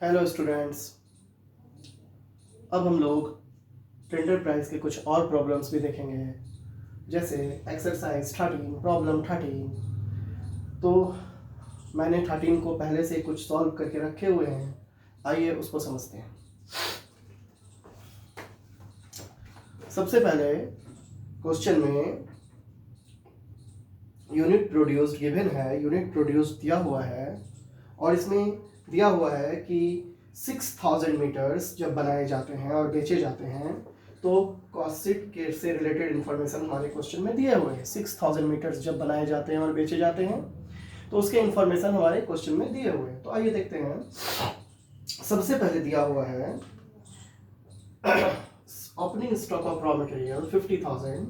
Hello students. अब हम लोग टेंडर प्राइस के कुछ और प्रॉब्लम्स भी देखेंगे, जैसे एक्सरसाइज 13 प्रॉब्लम 13। तो मैंने 13 को पहले से कुछ सॉल्व करके रखे हुए हैं, आइए उसको समझते हैं। सबसे पहले क्वेश्चन में यूनिट प्रोड्यूस्ड गिवन है, यूनिट प्रोड्यूस्ड दिया हुआ है और इसमें दिया हुआ है कि 6000 मीटर्स जब बनाए जाते हैं और बेचे जाते हैं तो कॉस्ट शीट के से रिलेटेड इन्फॉर्मेशन हमारे क्वेश्चन में दिए हुए हैं। 6000 मीटर्स जब बनाए जाते हैं और बेचे जाते हैं तो उसके इन्फॉर्मेशन हमारे क्वेश्चन में दिए हुए हैं। तो आइए देखते हैं। सबसे पहले दिया हुआ है opening stock of raw material 50,000,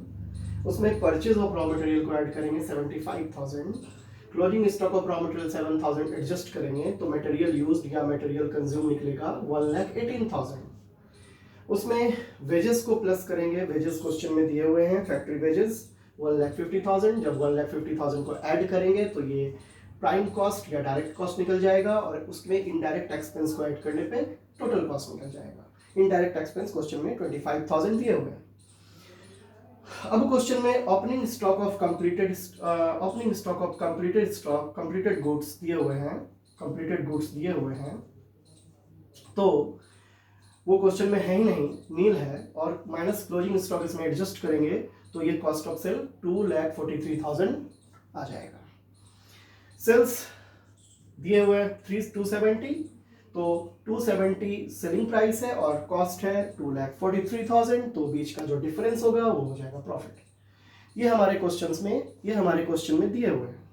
उसमें परचेज ऑफ रॉ मटेरियल को ऐड करेंगे 75,000, closing stock of raw material 7,000 adjust करेंगे तो मटेरियल यूज्ड या मटेरियल कंज्यूम निकलेगा 1,18,000। उसमें वेजेस को प्लस करेंगे, वेजेस क्वेश्चन में दिए हुए हैं फैक्ट्री वेजेस 1,50,000। जब 1,50,000 को ऐड करेंगे तो ये प्राइम कॉस्ट या डायरेक्ट कॉस्ट निकल जाएगा और उसमें इनडायरेक्ट एक्सपेंस को ऐड करने पे टोटल कॉस्ट निकल जाएगा। इनडायरेक्ट एक्सपेंस क्वेश्चन में 25,000 दिए हुए हैं। अब क्वेश्चन में opening stock of completed completed goods दिए हुए हैं, कंप्लीटेड गुड्स दिए हुए हैं। तो वो क्वेश्चन में है ही नहीं, नील है, और माइनस क्लोजिंग स्टॉक इसमें एडजस्ट करेंगे तो ये कॉस्ट ऑफ सेल 2,43,000 आ जाएगा। सेल्स दिए हुए 270, तो 270 सेलिंग प्राइस है और कॉस्ट है 2,43,000, तो बीच का जो डिफरेंस होगा वो हो जाएगा प्रॉफिट। ये हमारे क्वेश्चन में दिए हुए हैं।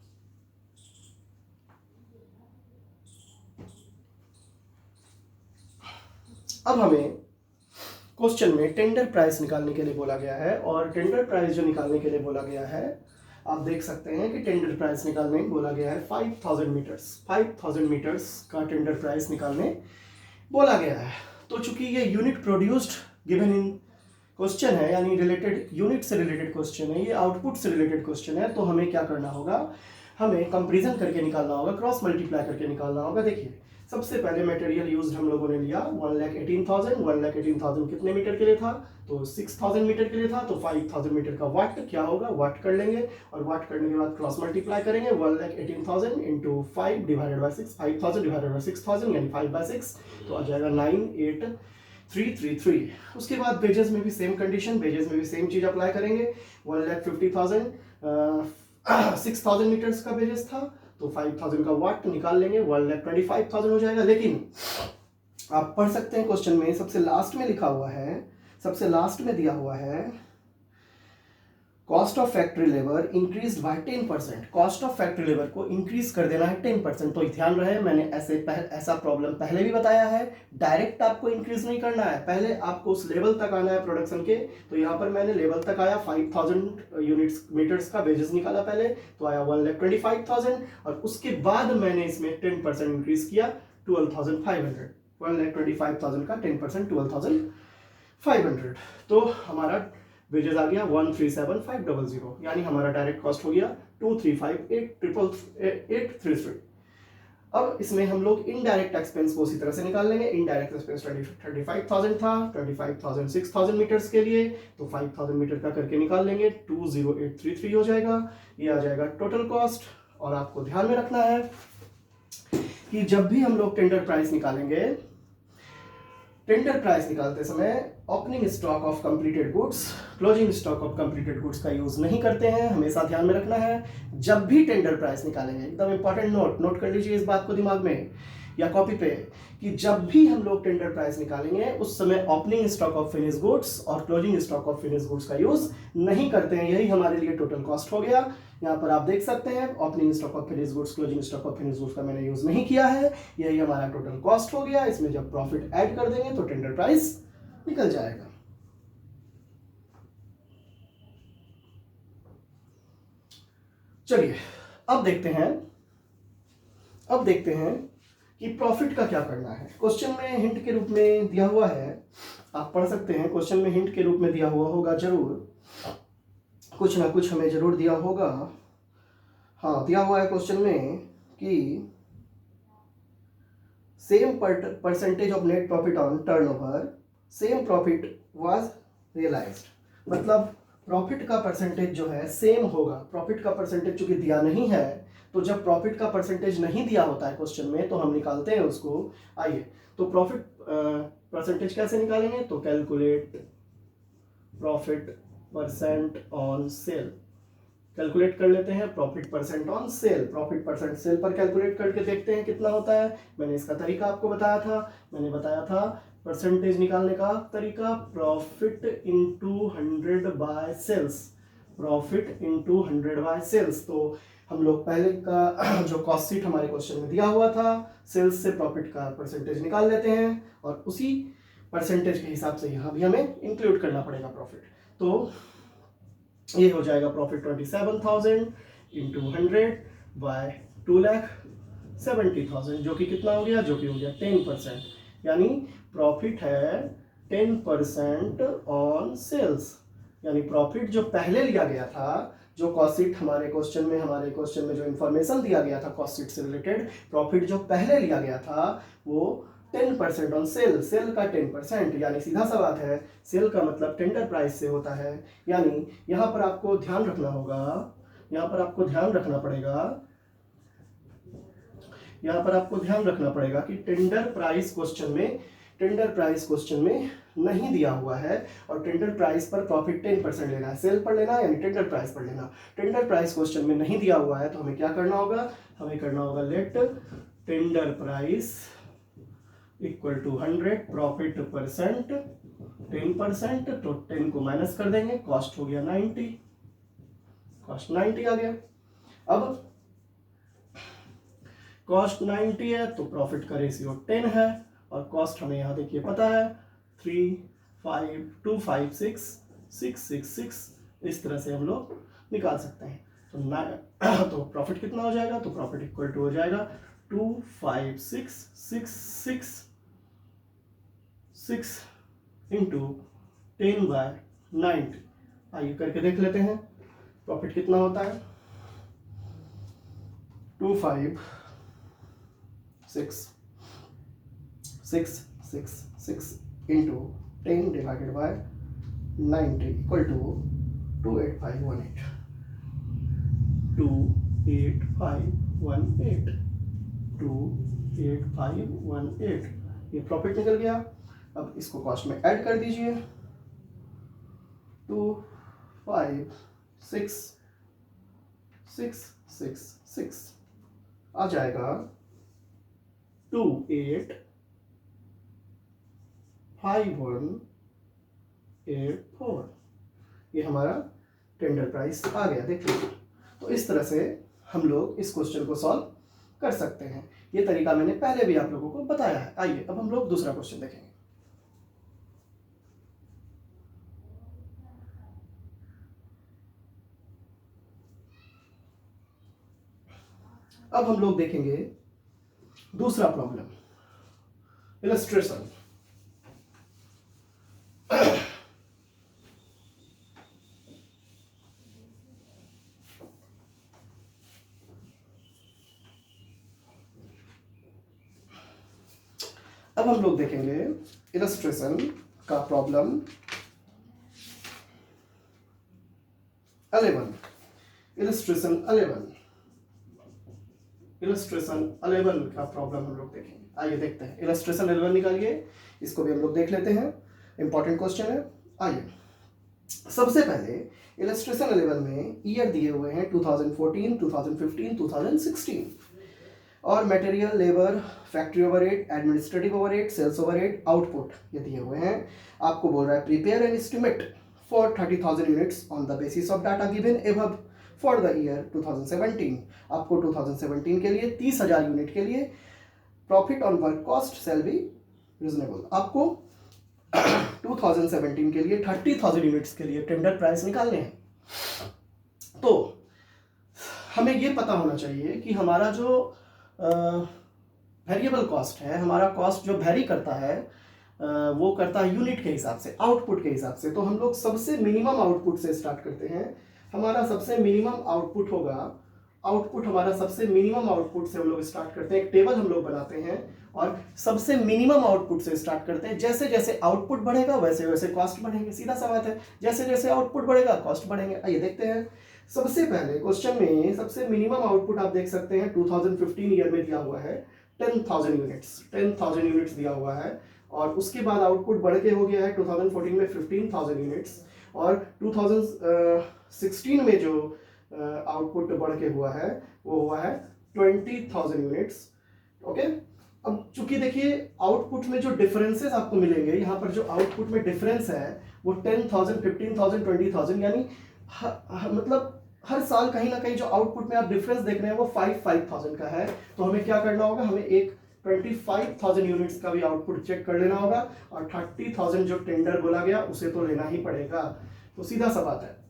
अब हमें क्वेश्चन में टेंडर प्राइस निकालने के लिए बोला गया है और टेंडर प्राइस जो निकालने के लिए बोला गया है, आप देख सकते हैं कि टेंडर प्राइस निकालने बोला गया है 5,000 मीटर्स का टेंडर प्राइस निकालने बोला गया है। तो चूंकि ये unit produced given in question है, यानी रिलेटेड यूनिट से रिलेटेड क्वेश्चन है, ये आउटपुट से रिलेटेड क्वेश्चन है, तो हमें क्या करना होगा, हमें कंपेरिजन करके निकालना होगा, क्रॉस मल्टीप्लाई करके निकालना होगा। देखिए सबसे पहले मटेरियल यूज्ड हम लोगों ने लिया 1,18,000 कितने मीटर के लिए था, तो 6,000 मीटर के लिए था, तो 5,000 मीटर का वाट क्या होगा, वाट कर लेंगे और वाट करने के बाद क्रॉस मल्टीप्लाई करेंगे 1,18,000 into 5 divided by 6, 5,000 divided by 6,000 यानी 5/6, तो आ जाएगा 9,8,333। उसके बाद वेजेस में भी सेम कंडीशन, वेजेस में भी सेम चीज अप्लाई करेंगे। 1,50,000 6,000 मीटर्स का वेजेस था तो 5,000 का वाट निकाल लेंगे, 1,25,000 हो जाएगा। लेकिन आप पढ़ सकते हैं क्वेश्चन में सबसे लास्ट में लिखा हुआ है, सबसे लास्ट में दिया हुआ है cost of factory labour increase by 10%। Cost of factory labour को इंक्रीज कर देना है 10%। तो ध्यान रहे, मैंने ऐसा प्रॉब्लम पहले भी बताया है, डायरेक्ट आपको इंक्रीज नहीं करना है, पहले आपको उस लेवल तक आना है प्रोडक्शन के। तो यहाँ पर मैंने लेवल तक आया, 5,000 यूनिट्स मीटर्स का वेजेस निकाला पहले, तो आया 1,25,000 और उसके बाद मैंने इसमें 10% इंक्रीज किया 12,500। 1,25,000 का 10% 12,500, तो हमारा वेजेस आ गया 137,500, यानी हमारा डायरेक्ट कॉस्ट हो गया 235,833। अब इसमें हम लोग इनडायरेक्ट एक्सपेंस को उसी तरह से निकाल लेंगे। इनडायरेक्ट एक्सपेंस 35,000 था, 25,000 6,000 मीटर्स के लिए, तो 5,000 मीटर का करके निकाल लेंगे, 20833 हो जाएगा। ये आ जाएगा टोटल कॉस्ट। और आपको ध्यान में रखना है कि जब भी हम लोग टेंडर प्राइस निकालेंगे, टेंडर प्राइस निकालते समय opening stock of completed goods, closing stock of completed goods का यूज नहीं करते हैं, हमेशा ध्यान में रखना है। जब भी टेंडर प्राइस निकालेंगे, एकदम इंपॉर्टेंट नोट कर लीजिए इस बात को दिमाग में या कॉपी पे, कि जब भी हम लोग टेंडर प्राइस निकालेंगे उस समय opening stock of finish goods और closing stock of finish goods का यूज नहीं करते हैं। यही हमारे लिए टोटल कॉस्ट हो गया। यहाँ पर आप देख सकते हैं opening stock of finish goods, closing stock of finish goods का मैंने यूज नहीं किया है, यही हमारा टोटल कॉस्ट हो गया। इसमें जब प्रॉफिट ऐड कर देंगे तो टेंडर प्राइस निकल जाएगा। चलिए अब देखते हैं कि प्रॉफिट का क्या करना है। क्वेश्चन में हिंट के रूप में दिया हुआ है, आप पढ़ सकते हैं, क्वेश्चन में हिंट के रूप में दिया हुआ होगा, जरूर कुछ ना कुछ हमें जरूर दिया होगा। हाँ, दिया हुआ है क्वेश्चन में कि same percentage of net profit on turnover, same profit was realised. मतलब प्रॉफिट का परसेंटेज जो है सेम होगा। प्रॉफिट का परसेंटेज चूंकि दिया नहीं है, तो जब प्रॉफिट का परसेंटेज नहीं दिया होता है क्वेश्चन में, तो हम निकालते हैं उसको। आइए, तो प्रॉफिट परसेंटेज कैसे निकालेंगे? तो calculate profit percent on sale, calculate कर लेते हैं profit percent on sale. Profit percent sale पर कैलकुलेट करके देखते हैं कितना होता है। मैंने इसका तरीका आपको बताया था, मैंने बताया था परसेंटेज निकालने का तरीका, profit into 100 by sales, profit into 100 by sales. तो हम लोग पहले का जो कॉस्ट शीट हमारे क्वेश्चन में दिया हुआ था, सेल्स से प्रॉफिट का परसेंटेज निकाल लेते हैं और उसी परसेंटेज के हिसाब से यहाँ भी हमें इंक्लूड करना पड़ेगा प्रॉफिट। तो ये हो जाएगा प्रॉफिट 27,000 इंटू 100 बाय 2,70,000, जो कि कितना हो गया? जो कि हो गया 10%। यानी प्रॉफिट है 10% ऑन सेल्स। यानी प्रॉफिट जो पहले लिया गया था, जो कॉस्ट शीट हमारे क्वेश्चन में जो इंफॉर्मेशन दिया गया था कॉस्ट शीट से रिलेटेड, प्रॉफिट जो पहले लिया गया था वो 10% ऑन सेल, सेल का 10%। यानी सीधा सा बात है, सेल का मतलब टेंडर प्राइस से होता है। यानी यहाँ पर आपको ध्यान रखना होगा, यहाँ पर आपको ध्यान रखना पड़ेगा कि टेंडर प्राइस क्वेश्चन में नहीं दिया हुआ है, और टेंडर प्राइस पर प्रॉफिट 10% लेना है। सेल पर लेना यानी टेंडर प्राइस पर लेना। टेंडर प्राइस क्वेश्चन में नहीं दिया हुआ है, तो हमें क्या करना होगा? हमें करना होगा let tender price equal to 100, profit percent 10%, तो 10 को माइनस कर देंगे, कॉस्ट हो गया 90, कॉस्ट 90 आ गया। अब कॉस्ट 90 है तो प्रॉफिट का रेशियो 10 है, और कॉस्ट हमें यहाँ देखिए पता है 3525666, इस तरह से हम लोग निकाल सकते हैं। तो प्रॉफिट कितना हो जाएगा? तो प्रॉफिट इक्वल टू हो जाएगा 25666 इंटू 10/90। आइए करके देख लेते हैं प्रॉफिट कितना होता है। 25666 into 10 divided by 90 equal to 28518, 28518। ये प्रॉफिट निकल गया। अब इसको कॉस्ट में ऐड कर दीजिए, 25666 आ जाएगा 285184। ये हमारा टेंडर प्राइस आ गया, देखिए। तो इस तरह से हम लोग इस क्वेश्चन को सॉल्व कर सकते हैं। ये तरीका मैंने पहले भी आप लोगों को बताया है। आइए अब हम लोग दूसरा क्वेश्चन देखेंगे। अब हम लोग देखेंगे दूसरा प्रॉब्लम, इलस्ट्रेशन। अब हम लोग देखेंगे इलस्ट्रेशन का प्रॉब्लम 11। इलस्ट्रेशन 11 का प्रॉब्लम हम लोग देखेंगे। आइए देखते हैं। इलस्ट्रेशन 11 निकालिए, इसको भी हम लोग देख लेते हैं, इंपॉर्टेंट क्वेश्चन है। आइए सबसे पहले इलस्ट्रेशन 11 में ईयर दिए हुए हैं 2014, 2015, 2016, और material, labour, factory overhead, administrative overhead, sales overhead, output ये दिए हुए हैं। आपको बोल रहा है prepare an estimate for 30,000 units on the basis of data given above for the year 2017। आपको 2017 के लिए 30,000 यूनिट के लिए profit on work cost shall be reasonable. आपको 2017 के लिए 30,000 यूनिट्स के लिए टेंडर प्राइस निकालने हैं। तो हमें ये पता होना चाहिए कि हमारा जो वेरिएबल कॉस्ट है, हमारा कॉस्ट जो वेरी करता है वो करता है यूनिट के हिसाब से, आउटपुट के हिसाब से। तो हम लोग सबसे मिनिमम आउटपुट से स्टार्ट करते हैं। हमारा सबसे मिनिमम आउटपुट होगा आउटपुट हमारा सबसे मिनिमम आउटपुट से हम लोग स्टार्ट करते हैं, एक टेबल हम लोग बनाते हैं और सबसे मिनिमम आउटपुट से स्टार्ट करते हैं। जैसे जैसे आउटपुट बढ़ेगा वैसे वैसे कॉस्ट बढ़ेंगे, सीधा सा बात है, जैसे जैसे आउटपुट बढ़ेगा कॉस्ट बढ़ेंगे। आइए देखते हैं। सबसे पहले क्वेश्चन में सबसे मिनिमम आउटपुट आप देख सकते हैं 2015 ईयर में दिया हुआ है 10,000 यूनिट्स, 10,000 यूनिट्स दिया हुआ है। और उसके बाद आउटपुट बढ़ के हो गया है 2014 में 15,000 यूनिट्स, और 2016 में जो आउटपुट बढ़ के हुआ है वो हुआ है 20,000 यूनिट्स। ओके, अब चूंकि देखिए आउटपुट में जो डिफरेंसेस आपको मिलेंगे, यहाँ पर जो आउटपुट में डिफरेंस है वो 10,000, 15,000, 20,000, यानी मतलब हर साल कहीं ना कहीं जो आउटपुट में आप डिफरेंस देख रहे हैं वो 5,000 का है। तो हमें क्या करना होगा, हमें एक 25,000 यूनिट्स का भी आउटपुट चेक कर लेना होगा, और 30,000 जो टेंडर बोला गया उसे तो लेना ही पड़ेगा। तो सीधा सा बात है।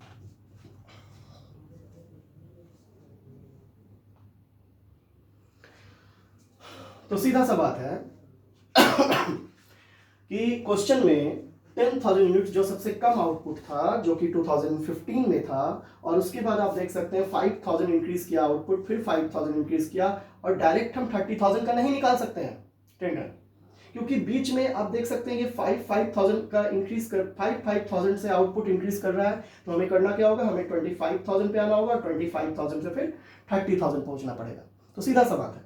तो सीधा सा बात है कि क्वेश्चन में 10,000 यूनिट्स जो सबसे कम आउटपुट था, जो कि 2015 में था, और उसके बाद आप देख सकते हैं 5,000 इंक्रीज किया आउटपुट, फिर 5,000 इंक्रीज किया, और डायरेक्ट हम 30,000 का नहीं निकाल सकते हैं टेंडर, क्योंकि बीच में आप देख सकते हैं ये 5,000 का इंक्रीज कर 5,000 से आउटपुट इंक्रीज कर रहा है। तो हमें करना क्या होगा, हमें 25,000 पे आना होगा, 25,000 से फिर 30,000 पहुंचना पड़ेगा। तो सीधा सा बात है।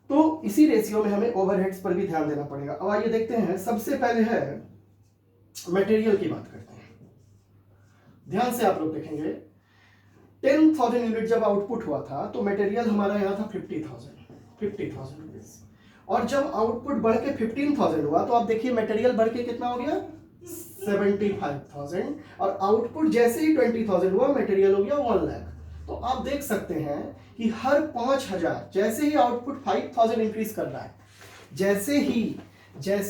तो इसी रेशियो में हमें ओवरहेड्स पर भी ध्यान देना पड़ेगा। अब आइए देखते हैं, सबसे पहले है मटेरियल की बात करते हैं। ध्यान से आप लोग देखेंगे 10,000 यूनिट जब आउटपुट हुआ था तो मटेरियल हमारा यहाँ था 50,000 रुपीज, और जब आउटपुट बढ़ के 15,000 हुआ तो आप देखिए मटेरियल बढ़ के कितना हो गया 75,000, और आउटपुट जैसे ही 20,000 हुआ मटेरियल हो गया 1 लाख। तो आप देख सकते हैं कि हर 5,000 जैसे ही आउटपुट 5,000 इंक्रीज कर रहा है, जैसे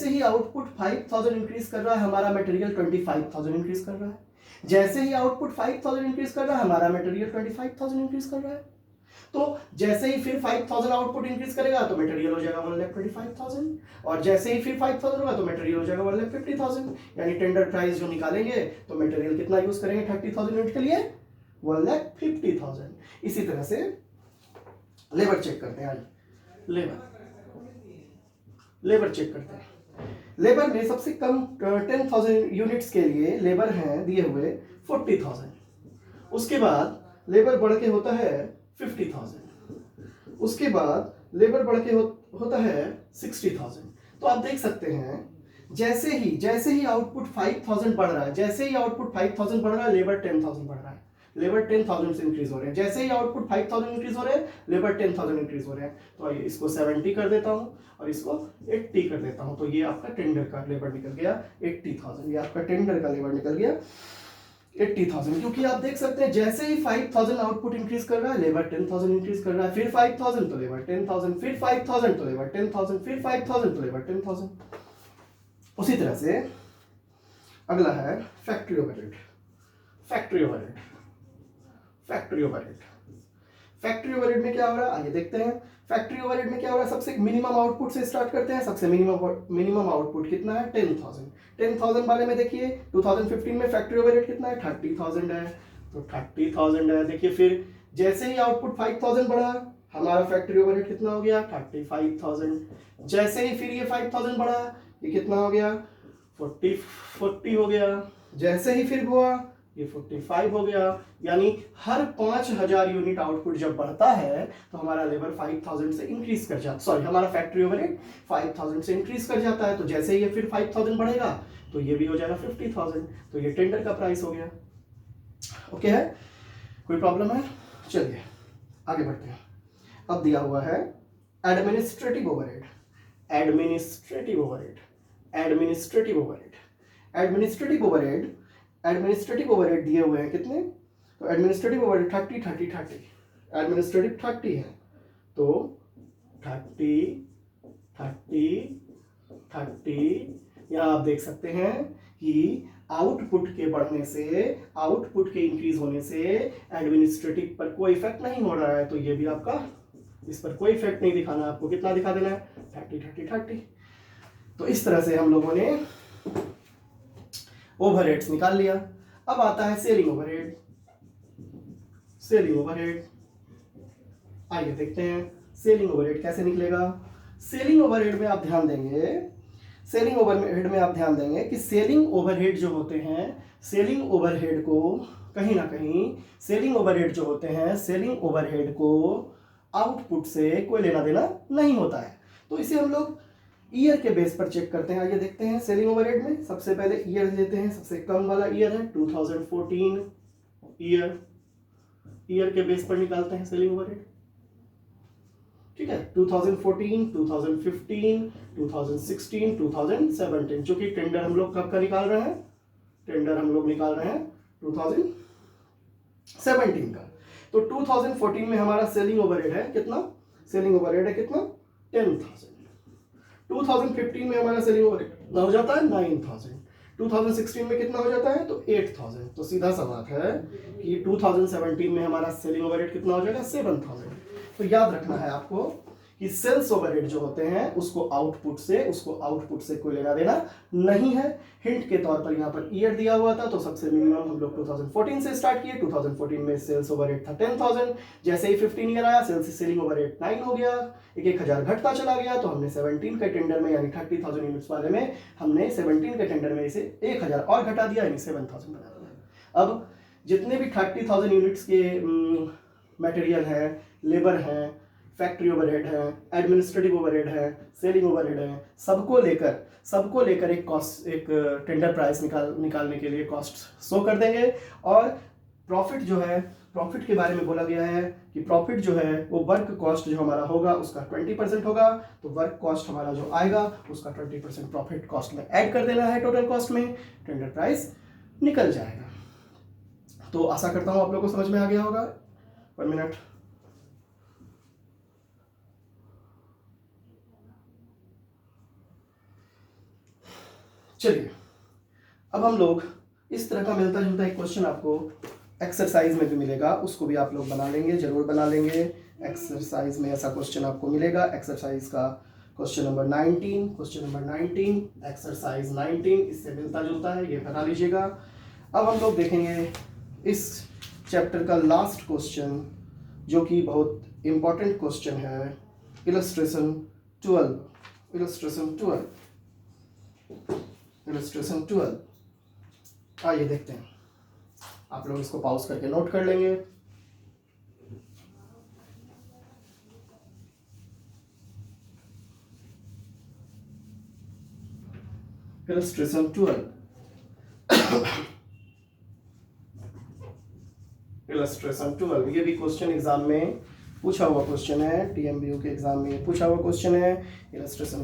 ही आउटपुट 5,000 इंक्रीज कर रहा है हमारा मटेरियल 25,000 इंक्रीज कर रहा है, जैसे ही आउटपुट 5,000 इंक्रीज कर रहा है हमारा मटेरियल 25,000 इंक्रीज कर रहा है। तो जैसे ही फिर 5,000 आउटपुट इंक्रीज करेगा तो मटेरियल हो जाएगा 1,25,000, और जैसे ही फिर 5,000 होगा तो मटेरियल हो जाएगा 1,50,000। यानी टेंडर प्राइस जो निकालेंगे तो मटेरियल कितना यूज करेंगे 30,000 यूनिट के लिए 1,50,000। इसी तरह से लेबर चेक करते हैं। लेबर चेक करते हैं। लेबर में सबसे कम 10,000 यूनिट्स के लिए लेबर हैं दिए हुए 40,000, उसके बाद लेबर बढ़ के होता है 50,000, उसके बाद लेबर बढ़ के होता है 60,000। तो आप देख सकते हैं जैसे ही आउटपुट 5,000 बढ़ रहा है, जैसे ही आउटपुट 5,000 बढ़ रहा है लेबर 10,000 बढ़ रहा है, लेबर 10,000 से इंक्रीज हो रहे हैं। जैसे ही आउटपुट 5,000 इंक्रीज हो रहे हैं लेबर 10,000 इंक्रीज हो रहे हैं। तो आइए इसको 70 कर देता हूं और इसको 80 कर देता हूं। तो ये आपका टेंडर का लेबर निकल गया 80,000, ये आपका टेंडर का लेबर निकल गया 80,000। क्योंकि आप देख सकते हैं जैसे ही 5,000 आउटपुट इंक्रीज कर रहा है लेबर 10,000 इंक्रीज कर रहा है, फिर 5,000 तो लेबर 10,000, फिर 5,000 तो लेबर 10,000, फिर 5,000 तो लेबर 10,000। उसी तरह से अगला है फैक्ट्री ओवरहेड। फैक्ट्री ओवरहेड में क्या हो रहा है आइए देखते हैं। फैक्ट्री ओवरहेड में क्या हो रहा है, सबसे मिनिमम आउटपुट से स्टार्ट करते हैं। सबसे मिनिमम आउटपुट कितना है 10,000 वाले में देखिए 2015 में फैक्ट्री ओवरहेड कितना है 30,000 है, तो 30,000 है। देखिए फिर जैसे ही आउटपुट 5,000 बढ़ा हमारा फैक्ट्री ओवरहेड कितना हो गया 35,000, जैसे ही फिर ये 5,000 बढ़ा ये कितना हो गया 40 हो गया, जैसे ही फिर हुआ ये 45 हो गया। यानी हर 5,000 यूनिट आउटपुट जब बढ़ता है तो हमारा लेबर 5,000 से इंक्रीज कर जाता, सॉरी हमारा फैक्ट्री ओवरहेड 5,000 से इंक्रीज कर जाता है। तो जैसे ये फिर 5,000 बढ़ेगा तो ये भी हो जाएगा 50,000। तो ये टेंडर का प्राइस हो गया। ओके है, कोई प्रॉब्लम है? चलिए आगे बढ़ते हैं। अब दिया हुआ है एडमिनिस्ट्रेटिव ओवरहेड। एडमिनिस्ट्रेटिव ओवरहेड दिए हुए हैं कितने, तो एडमिनिस्ट्रेटिव ओवरहेड 30 एडमिनिस्ट्रेटिव 30 है, तो 30 यहाँ आप देख सकते हैं कि आउटपुट के बढ़ने से, आउटपुट के इंक्रीज होने से एडमिनिस्ट्रेटिव पर कोई इफेक्ट नहीं हो रहा है। तो ये भी आपका, इस पर कोई इफेक्ट नहीं दिखाना, आपको कितना दिखा देना है 30। तो इस तरह से हम लोगों ने ओवरहेड्स निकाल लिया। अब आता है सेलिंग ओवरहेड। आइए देखते हैं सेलिंग ओवरहेड कैसे निकलेगा। सेलिंग ओवरहेड में आप ध्यान देंगे, सेलिंग ओवरहेड में आप ध्यान देंगे कि सेलिंग ओवरहेड जो होते हैं, सेलिंग ओवरहेड को कहीं ना कहीं, सेलिंग ओवरहेड जो होते हैं, सेलिंग ओवरहेड को आउटपुट से कोई लेना देना नहीं होता है। तो इसे हम लोग ईयर के बेस पर चेक करते हैं। आइए देखते हैं सेलिंग ओवरहेड में सबसे पहले ईयर लेते हैं, सबसे कम वाला ईयर है 2014 ईयर, ईयर के बेस पर निकालते हैं सेलिंग ओवरहेड। ठीक है, 2014, 2015, 2016, 2017, चूंकि टेंडर हम लोग कब का निकाल रहे हैं, टेंडर हम लोग निकाल रहे हैं 2017 का। तो 2014 में हमारा सेलिंग ओवरहेड है कितना, सेलिंग ओवरहेड है कितना 10,000। 2015 में हमारा सेलिंग ओवरहेड हो जाता है 9,000। 2016 में कितना हो जाता है तो 8,000। तो सीधा सा बात है कि 2017 में हमारा सेलिंग ओवरहेड कितना हो जाएगा 7,000। तो याद रखना है आपको कि सेल्स ओवरहेड जो होते हैं उसको आउटपुट से कोई लेना देना नहीं है। हिंट के तौर पर यहाँ पर ईयर दिया हुआ था, तो सबसे मिनिमम हम लोग 2014 से स्टार्ट किए। 2014 में सेल्स ओवरहेड था 10,000, जैसे ही 15 ईयर आया सेलिंग ओवरहेड 9 हो गया, 1,000 घटता चला गया। तो हमने 17 के टेंडर में यानी 30,000 यूनिट्स वाले में हमने 17 के टेंडर में इसे 1,000 और घटा दिया, यानी 7,000 बना दिया। अब जितने भी 30,000 यूनिट्स के मटेरियल है, लेबर है, फैक्ट्री ओवरहेड है, एडमिनिस्ट्रेटिव ओवरहेड है, सेलिंग ओवरहेड है, सबको लेकर एक कॉस्ट, एक टेंडर प्राइस निकालने के लिए कॉस्ट शो कर देंगे। और प्रॉफिट जो है, प्रॉफिट के बारे में बोला गया है कि प्रॉफिट जो है वो वर्क कॉस्ट जो हमारा होगा उसका 20% होगा। तो वर्क कॉस्ट हमारा जो आएगा उसका 20% प्रॉफिट कॉस्ट में ऐड कर देना है टोटल कॉस्ट में, टेंडर प्राइस निकल जाएगा। तो आशा करता हूं आप लोगों को समझ में आ गया होगा। 1 मिनट। चलिए अब हम लोग इस तरह का मिलता जुलता एक क्वेश्चन आपको एक्सरसाइज में भी मिलेगा, उसको भी आप लोग बना लेंगे, जरूर बना लेंगे। एक्सरसाइज में ऐसा क्वेश्चन आपको मिलेगा, एक्सरसाइज का क्वेश्चन नंबर 19, एक्सरसाइज 19 इससे मिलता जुलता है, ये बना लीजिएगा। अब हम लोग देखेंगे इस चैप्टर का लास्ट क्वेश्चन जो कि बहुत इंपॉर्टेंट क्वेश्चन है, इलस्ट्रेशन 12। आइए देखते हैं, आप लोग इसको पॉज करके नोट कर लेंगे। इलस्ट्रेशन 12 इलस्ट्रेशन 12 ये भी क्वेश्चन एग्जाम में पूछा हुआ क्वेश्चन है, टीएमबीयू के एग्जाम में पूछा हुआ क्वेश्चन है। इलस्ट्रेशन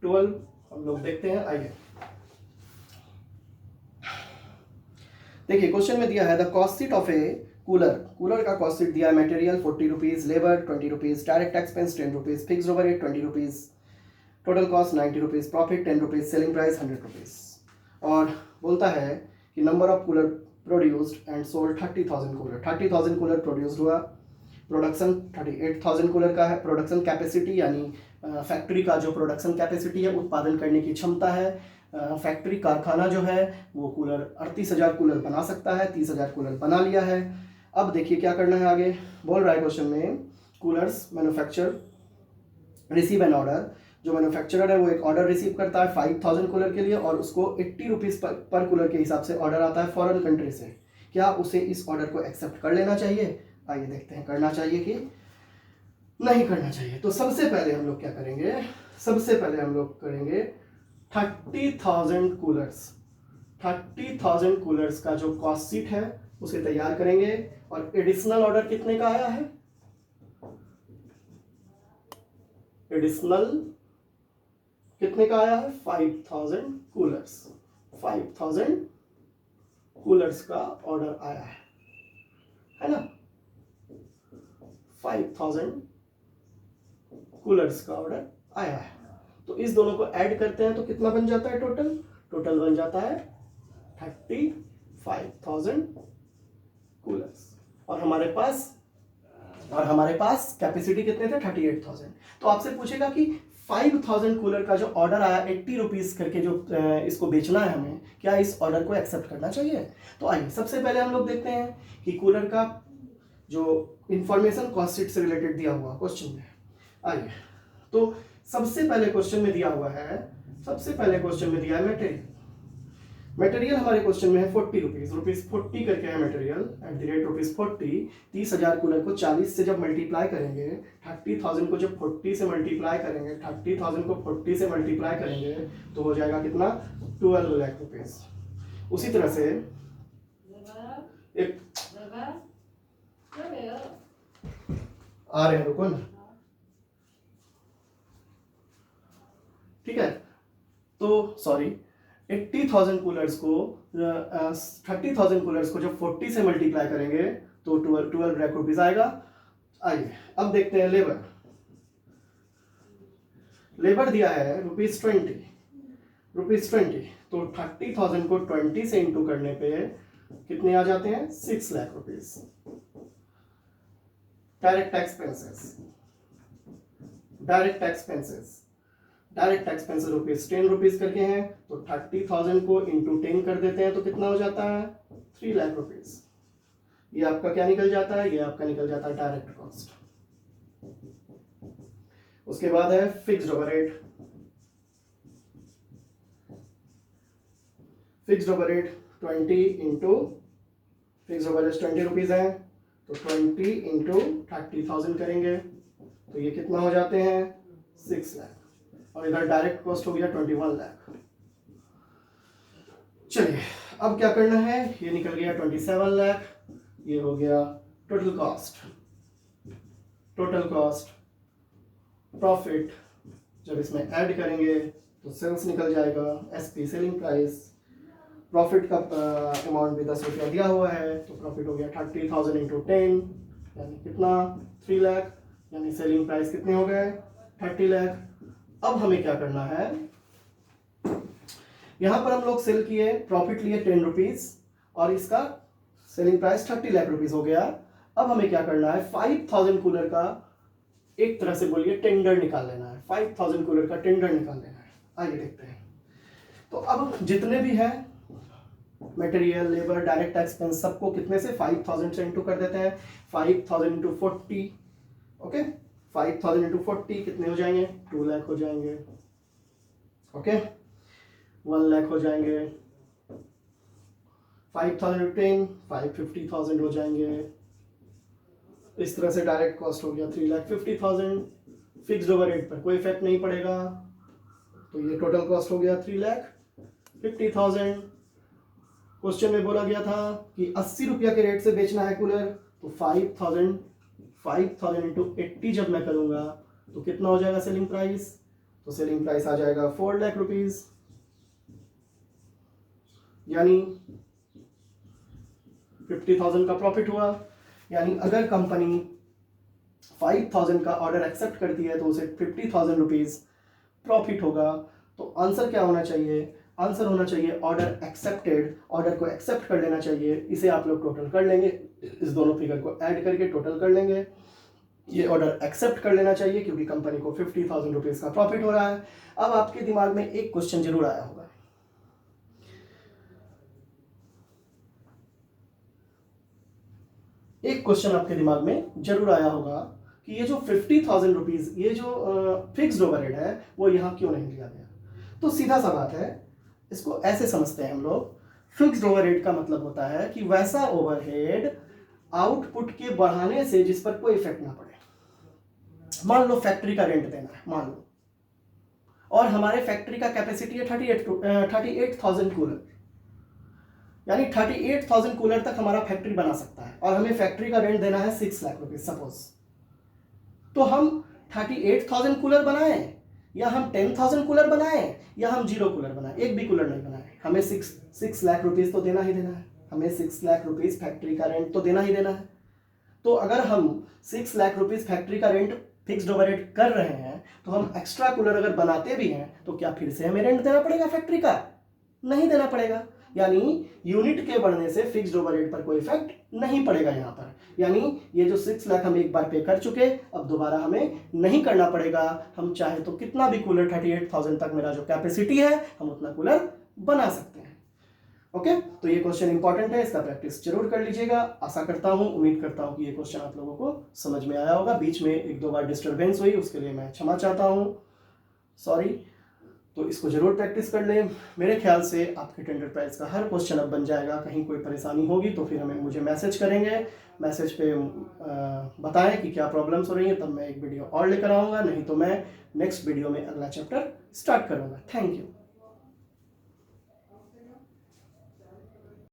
12 हम लोग देखते हैं। आइए देखिए, क्वेश्चन में दिया है the cost sheet of A cooler का कॉस्ट शीट दिया है, material 40 rupees, labour 20 rupees, direct expense 10 rupees, fix overhead 20 rupees, total cost 90 rupees, profit 10 rupees, selling price 100 rupees. और बोलता है कि number of cooler produced and sold 30,000 cooler produced हुआ, production 38,000 cooler का है। प्रोडक्शन कैपेसिटी यानी फैक्ट्री का जो प्रोडक्शन कैपेसिटी है, उत्पादन करने की क्षमता है, फैक्ट्री कारखाना जो है वो कूलर 38,000 कूलर बना सकता है, 30,000 कूलर बना लिया है। अब देखिए क्या करना है आगे, बोल रहा है क्वेश्चन में coolers manufacture receive an order, जो मैन्युफैक्चरर है वो एक ऑर्डर रिसीव करता है 5,000 कूलर के लिए और उसको 80 रुपीज़ पर कूलर के हिसाब से ऑर्डर आता है फॉरेन कंट्री से। क्या उसे इस ऑर्डर को एक्सेप्ट कर लेना चाहिए? आइए देखते हैं करना चाहिए कि नहीं करना चाहिए। तो सबसे पहले हम लोग क्या करेंगे, सबसे पहले हम लोग करेंगे 30,000 कूलर्स का जो कॉस्ट शीट है उसे तैयार करेंगे। और एडिशनल ऑर्डर कितने का आया है, एडिशनल कितने का आया है 5,000 कूलर्स का ऑर्डर आया है ना, 5,000 कूलर्स का ऑर्डर आया है। तो इस दोनों को ऐड करते हैं तो कितना बन जाता है, टोटल बन जाता है 35,000 कूलर्स। और हमारे पास कैपेसिटी कितने थे 38,000। तो आपसे पूछेगा कि 5000 कूलर का जो ऑर्डर आया 80 रुपीज़ करके, जो इसको बेचना है हमें, क्या इस ऑर्डर को एक्सेप्ट करना चाहिए? तो आइए सबसे पहले हम लोग देखते हैं कि कूलर का जो इंफॉर्मेशन कॉस्ट शीट से रिलेटेड दिया हुआ क्वेश्चन में। आइए, तो सबसे पहले क्वेश्चन में दिया हुआ है, सबसे पहले क्वेश्चन में दिया है मटेरियल। मटेरियल हमारे क्वेश्चन में है 40 रुपीज, ₹40 करके है material at the rate ₹40। 30,000 cooler को 40 से जब मल्टीप्लाई करेंगे, 30,000 को जब 40 से मल्टीप्लाई करेंगे, 30,000 को 40 से मल्टीप्लाई करेंगे तो हो जाएगा कितना? 12 लाख रुपीज। उसी तरह से एक आ रहे हैं, रुको ना, ठीक है। तो सॉरी, 80,000 कूलर्स को 30,000 कूलर्स को जब 40 से मल्टीप्लाई करेंगे तो 12 लाख रुपीज आएगा। आइए अब देखते हैं लेबर। लेबर दिया है ₹20, तो 30,000 को 20 से इंटू करने पे कितने आ जाते हैं? 6 लाख रुपीज। डायरेक्ट एक्सपेंसेस ₹10 करके हैं, तो 30,000 को इंटू 10 कर देते हैं तो कितना हो जाता है? 3 लाख रुपीज। ये आपका क्या निकल जाता है? ये आपका निकल जाता है डायरेक्ट कॉस्ट। उसके बाद है fixed overhead. Fixed overhead 20 into, fixed overhead 20 rupees है, तो 20 इंटू 30,000 करेंगे तो ये कितना हो जाते हैं? 6 लाख। और इधर डायरेक्ट कॉस्ट हो गया 21 लाख। चलिए अब क्या करना है? ये निकल गया 27 लाख, ये हो गया टोटल कॉस्ट। प्रॉफिट जब इसमें ऐड करेंगे तो सेल्स निकल जाएगा, एसपी सेलिंग प्राइस। प्रॉफिट का अमाउंट भी 10 रुपया दिया हुआ है, तो प्रॉफिट हो गया 30,000 इंटू 10 यानी कितना? 3 लाख। यानी सेलिंग प्राइस कितने हो गए? 30 लाख। अब हमें क्या करना है? यहां पर हम लोग सेल किए, प्रॉफिट लिए 10 रुपीज और इसका सेलिंग प्राइस 30 लाख रुपीज हो गया। अब हमें क्या करना है? 5,000 कूलर का एक तरह से बोलिए टेंडर निकाल लेना है। 5,000 कूलर का टेंडर निकाल लेना है। आइए देखते हैं। तो अब जितने भी है मटेरियल, लेबर, डायरेक्ट एक्सपेंस, सबको कितने से? 5,000 से इंटू कर देते हैं। 5,000 इंटू 40, ओके, 5,000 इंटू 40 कितने हो जाएंगे? 2 लाख हो जाएंगे, ओके। 1 लाख हो जाएंगे। 5,000 इंटू 10, 550,000 हो जाएंगे। इस तरह से डायरेक्ट कॉस्ट हो गया 3,50,000। फिक्स्ड ओवरहेड पर कोई इफेक्ट नहीं पड़ेगा, तो ये टोटल कॉस्ट हो गया 3,50,000। क्वेश्चन में बोला गया था कि 80 रुपया के रेट से बेचना है कूलर, तो 5,000 इंटू 80 जब मैं करूंगा तो कितना हो जाएगा सेलिंग प्राइस? तो सेलिंग प्राइस आ जाएगा 4 लाख रुपीज। यानी 50,000 का प्रॉफिट हुआ। यानी अगर कंपनी 5,000 का ऑर्डर एक्सेप्ट करती है तो उसे 50,000 रुपीज प्रॉफिट होगा। तो आंसर क्या होना चाहिए? आंसर होना चाहिए ऑर्डर एक्सेप्टेड। ऑर्डर को एक्सेप्ट कर लेना चाहिए। इसे आप लोग टोटल कर लेंगे, इस दोनों फिगर को ऐड करके टोटल कर लेंगे। ये ऑर्डर एक्सेप्ट कर लेना चाहिए क्योंकि कंपनी को 50,000 रुपीज का प्रॉफिट हो रहा है। अब आपके दिमाग में एक क्वेश्चन जरूर आया होगा, आपके दिमाग में जरूर आया होगा कि ये जो 50,000 रुपीज, ये जो फिक्स्ड ओवरहेड है, वो यहाँ क्यों नहीं लिया गया? तो सीधा सा बात है, इसको ऐसे समझते हैं हम लोग। फिक्स्ड ओवरहेड का मतलब होता है कि वैसा ओवरहेड आउटपुट के बढ़ाने से जिस पर कोई इफेक्ट ना पड़े। मान लो फैक्ट्री का रेंट देना है, मान लो, और हमारे फैक्ट्री का कैपेसिटी है 38,000 कूलर, यानी 38,000 कूलर तक हमारा फैक्ट्री बना सकता है और हमें फैक्ट्री का रेंट देना है 6 लाख रुपीज सपोज। तो हम 38,000 कूलर बनाएं या हम 10,000 कूलर बनाएं या हम 0 कूलर बनाएं, एक भी कूलर नहीं बनाएं, हमें 6 लाख रुपीज तो देना ही देना है। हमें 6 लाख रुपीज फैक्ट्री का रेंट तो देना ही देना है। तो अगर हम 6 लाख रुपीज फैक्ट्री का रेंट फिक्स्ड ओवरहेड कर रहे हैं, तो हम एक्स्ट्रा कूलर अगर बनाते भी हैं तो क्या फिर से हमें रेंट देना पड़ेगा फैक्ट्री का? नहीं देना पड़ेगा। यानी यूनिट के बढ़ने से फिक्स्ड ओवरहेड पर कोई इफेक्ट नहीं पड़ेगा यहाँ पर। यानी ये जो 6 लाख हम एक बार पे कर चुके, अब दोबारा हमें नहीं करना पड़ेगा। हम चाहे तो कितना भी कूलर 38,000 तक मेरा जो कैपेसिटी है हम उतना कूलर बना सकते हैं। ओके, तो ये क्वेश्चन इंपॉर्टेंट है, इसका प्रैक्टिस जरूर कर लीजिएगा। आशा करता हूँ, उम्मीद करता हूँ कि ये क्वेश्चन आप लोगों को समझ में आया होगा। बीच में एक दो बार डिस्टर्बेंस हुई, उसके लिए मैं क्षमा चाहता हूँ, सॉरी। तो इसको जरूर प्रैक्टिस कर लें। मेरे ख्याल से आपके टेंडर प्राइस का हर क्वेश्चन अब बन जाएगा। कहीं कोई परेशानी होगी तो फिर मुझे मैसेज करेंगे, मैसेज पे बताएं कि क्या प्रॉब्लम्स हो रही हैं, तब मैं एक वीडियो और लेकर आऊँगा, नहीं तो मैं नेक्स्ट वीडियो में अगला चैप्टर स्टार्ट करूँगा। Thank you.